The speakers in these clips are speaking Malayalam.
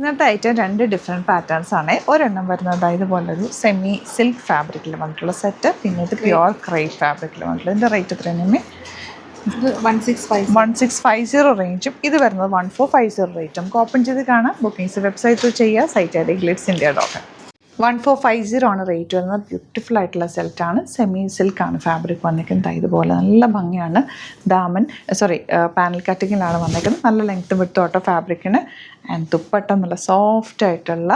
ഇന്നത്തെ ഐറ്റം 2 ഡിഫറെൻറ്റ് പാറ്റേൺസ് ആണ്. ഒരെണ്ണം വരുന്നത് ഇതുപോലൊരു സെമി സിൽക്ക് ഫാബ്രിക്കിൽ വന്നിട്ടുള്ള സെറ്റ്, പിന്നെ ഇത് പ്യുവർ ക്രേപ്പ് ഫാബ്രിക്കിൽ വന്നിട്ടുള്ള. ഇതിൻ്റെ റേറ്റ് എത്രയാണ്? ഇത് 1650 റേഞ്ചും, ഇത് വരുന്നത് 1450 റേറ്റും. നമുക്ക് ഓപ്പൺ ചെയ്ത് കാണാം. ബുക്കിംഗ്സ് വെബ്സൈറ്റ് ചെയ്യുക. സൈറ്റ് ഐ ഡി glitzindia.com. 1450 ആണ് റേറ്റ് വരുന്നത്. ബ്യൂട്ടിഫുൾ ആയിട്ടുള്ള സെറ്റാണ്. സെമി സിൽക്കാണ് ഫാബ്രിക് വന്നിരിക്കുന്നത്. ഇതുപോലെ നല്ല ഭംഗിയാണ്. പാനൽ കട്ടിങ്ങിലാണ് വന്നിരിക്കുന്നത്. നല്ല ലെങ്ത്തും വിട്ടും ഫാബ്രിക്കിന്. ആൻഡ് ദുപ്പട്ട നല്ല സോഫ്റ്റ് ആയിട്ടുള്ള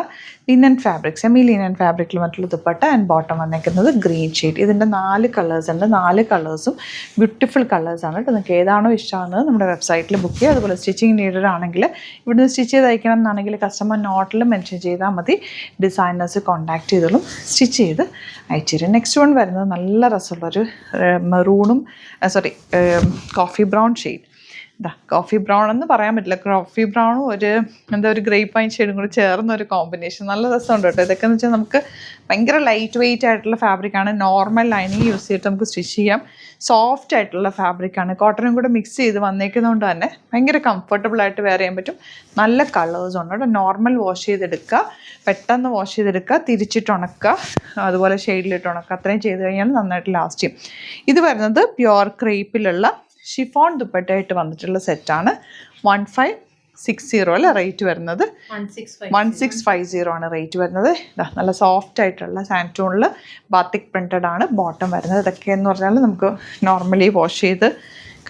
ലിനൻ ഫാബ്രിക്, സെമി ലിനൻ ഫാബ്രിക്കിൽ മറ്റുള്ള ദുപ്പട്ട. ആൻഡ് ബോട്ടം വന്നിരിക്കുന്നത് ഗ്രീൻ ഷെയ്ഡ്. ഇതിൻ്റെ 4 കളേഴ്സ് ഉണ്ട്. 4 കളേഴ്സും ബ്യൂട്ടിഫുൾ കളേഴ്സാണ് കേട്ടോ. നിങ്ങൾക്ക് ഏതാണോ ഇഷ്ടമാകുന്നത് നമ്മുടെ വെബ്സൈറ്റിൽ ബുക്ക് ചെയ്യുക. അതുപോലെ സ്റ്റിച്ചിങ് നീഡഡ് ആണെങ്കിൽ ഇവിടുന്ന് സ്റ്റിച്ച് ചെയ്ത് അയക്കണം എന്നാണെങ്കിൽ കസ്റ്റമർ നോട്ടിൽ മെൻഷൻ ചെയ്താൽ മതി. ഡിസൈനേഴ്സ് കോൺടാക്ട് ചെയ്തോളും, സ്റ്റിച്ച് ചെയ്ത് അയച്ചു തരും. നെക്സ്റ്റ് വൺ വരുന്നത് നല്ല രസമുള്ളൊരു മെറൂണും coffee brown shade. Coffee brown എന്ന് പറയാൻ പറ്റില്ല, കോഫി ബ്രൗണും ഒരു ഗ്രേപ്പ് വൈൻ ഷെയ്ഡും കൂടി ചേർന്ന ഒരു കോമ്പിനേഷൻ. നല്ല രസമുണ്ട് കേട്ടോ. ഇതൊക്കെ എന്ന് വെച്ചാൽ നമുക്ക് ഭയങ്കര ലൈറ്റ് വെയിറ്റ് ആയിട്ടുള്ള ഫാബ്രിക്കാണ്. നോർമൽ ലൈനിങ് യൂസ് ചെയ്തിട്ട് നമുക്ക് സ്റ്റിച്ച് ചെയ്യാം. സോഫ്റ്റ് ആയിട്ടുള്ള ഫാബ്രിക്കാണ്. കോട്ടനും കൂടെ മിക്സ് ചെയ്ത് വന്നേക്കുന്നതുകൊണ്ട് തന്നെ ഭയങ്കര കംഫർട്ടബിൾ ആയിട്ട് വെയർ ചെയ്യാൻ പറ്റും. നല്ല കളേഴ്സ് ഉണ്ട് കേട്ടോ. നോർമൽ വാഷ് ചെയ്തെടുക്കുക, പെട്ടെന്ന് വാഷ് ചെയ്തെടുക്കുക, തിരിച്ചിട്ട് ഉണക്കുക, അതുപോലെ ഷെയ്ഡിലിട്ട് ഉണക്കുക. അത്രയും ചെയ്ത് കഴിഞ്ഞാൽ നന്നായിട്ട് ലാസ്റ്റ് ചെയ്യും. ഇത് വരുന്നത് പ്യുവർ ക്രേപ്പിലുള്ള ഷിഫോൺ ദുപ്പട്ടയായിട്ട് വന്നിട്ടുള്ള സെറ്റാണ്. 1560 അല്ലേ റേറ്റ് വരുന്നത്? 1650 ആണ് റേറ്റ് വരുന്നത്. നല്ല സോഫ്റ്റ് ആയിട്ടുള്ള സാൻറ്റൂണിൽ ബാത്തിക് പ്രിൻറ്റഡ് ആണ് ബോട്ടം വരുന്നത്. ഇതൊക്കെ എന്ന് പറഞ്ഞാൽ നമുക്ക് നോർമലി വാഷ് ചെയ്ത്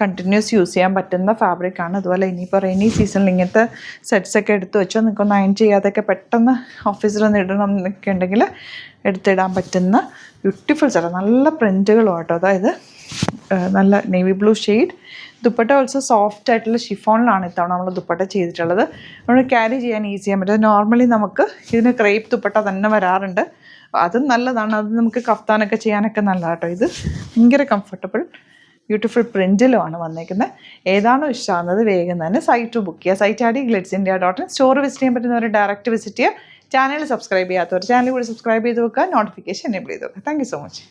കണ്ടിന്യൂസ് യൂസ് ചെയ്യാൻ പറ്റുന്ന ഫാബ്രിക്കാണ്. അതുപോലെ ഇനിയിപ്പോൾ റെയിനി സീസണിൽ ഇങ്ങനത്തെ സെറ്റ്സൊക്കെ എടുത്ത് വെച്ചാൽ നിങ്ങൾക്കൊന്ന് അയൺ ചെയ്യാതെയൊക്കെ പെട്ടെന്ന് ഓഫീസിലൊന്ന് ഇടണം എന്നൊക്കെ ഉണ്ടെങ്കിൽ എടുത്തിടാൻ പറ്റുന്ന ബ്യൂട്ടിഫുൾ സെറ്റ്. നല്ല പ്രിൻറ്റുകളും കേട്ടോ. അതായത് നല്ല navy blue shade. Dupatta also soft ആയിട്ടുള്ള ഷിഫോണിലാണ് ഇത്തവണ നമ്മൾ ദുപ്പട്ട ചെയ്തിട്ടുള്ളത്. നമ്മൾ ക്യാരി ചെയ്യാൻ ഈസി ചെയ്യാൻ പറ്റും. നോർമലി നമുക്ക് ഇതിന് ക്രേപ്പ് ദുപ്പട്ട തന്നെ വരാറുണ്ട്. അതും നല്ലതാണ്. അത് നമുക്ക് കഫ്താനൊക്കെ ചെയ്യാനൊക്കെ നല്ലതാണ് കേട്ടോ. ഇത് ഭയങ്കര കംഫർട്ടബിൾ ബ്യൂട്ടിഫുൾ പ്രിൻറ്റിലുമാണ് വന്നേക്കുന്നത്. ഏതാണോ ഇഷ്ടമാകുന്നത് വേഗം തന്നെ സൈറ്റ് ബുക്ക് ചെയ്യുക. സൈറ്റ് ഐ ഡി glitzindia.in. സ്റ്റോർ വിസിറ്റ് ചെയ്യാൻ പറ്റുന്നവർ ഡയറക്റ്റ് വിസിറ്റ് ചെയ്യുക. ചാനൽ സബ്സ്ക്രൈബ് ചെയ്യാത്തവർ ചാനൽ കൂടി സബ്സ്ക്രൈബ് ചെയ്ത് വെക്കുക. നോട്ടിഫിക്കേഷൻ എനേബിൾ ചെയ്ത് വെക്കുക. Thank you so much.